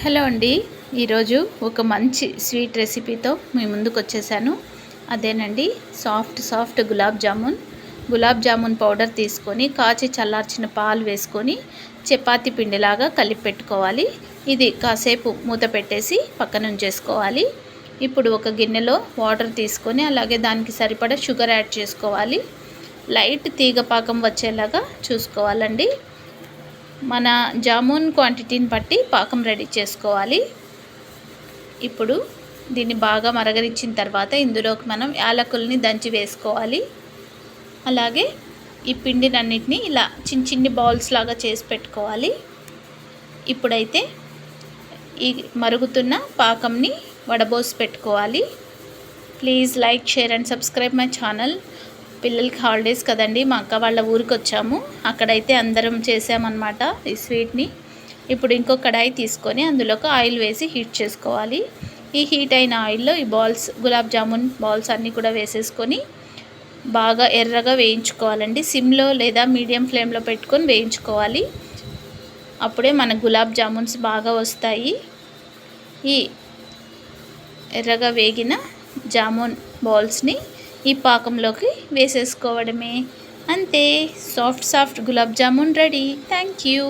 Hello అండి. ఈరోజు ఒక మంచి స్వీట్ రెసిపీతో మీ ముందుకు వచ్చేసాను. అదేనండి సాఫ్ట్ గులాబ్ జామున్ పౌడర్ తీసుకొని కాచి చల్లార్చిన పాలు వేసుకొని చపాతీ పిండిలాగా కలిపి పెట్టుకోవాలి. ఇది కాసేపు మూత పెట్టేసి పక్కన ఉంచేసుకోవాలి. ఇప్పుడు ఒక గిన్నెలో వాటర్ తీసుకొని అలాగే దానికి సరిపడా షుగర్ యాడ్ చేసుకోవాలి. లైట్ తీగ పాకం వచ్చేలాగా చూసుకోవాలండి. మన జామున్ క్వాంటిటీని బట్టి పాకం రెడీ చేసుకోవాలి. ఇప్పుడు దీన్ని బాగా మరగనిచ్చిన తర్వాత ఇందులోకి మనం యాలకుల్ని దంచి వేసుకోవాలి. అలాగే ఈ పిండినన్నిటిని ఇలా చిన్ని బౌల్స్ లాగా చేసి పెట్టుకోవాలి. ఇప్పుడైతే ఈ మరుగుతున్న పాకంని వడబోసి పెట్టుకోవాలి. Please like, share and subscribe my channel. పిల్లలకి హాలిడేస్ కదండి, మా అక్క వాళ్ళ ఊరికి వచ్చాము. అక్కడైతే అందరం చేసామన్నమాట ఈ స్వీట్ని. ఇప్పుడు ఇంకో కడాయి తీసుకొని అందులోకి ఆయిల్ వేసి హీట్ చేసుకోవాలి. ఈ హీట్ అయిన ఆయిల్లో ఈ గులాబ్ జామున్ బాల్స్ అన్నీ కూడా వేసేసుకొని బాగా ఎర్రగా వేయించుకోవాలండి. సిమ్లో లేదా మీడియం ఫ్లేమ్లో పెట్టుకొని వేయించుకోవాలి. అప్పుడే మన గులాబ్ జామున్స్ బాగా వస్తాయి. ఈ ఎర్రగా వేగిన జామున్ బాల్స్ని ఈ పాకంలోకి వేసేసుకోవడమే. అంతే, soft gulab jamun ready. Thank you.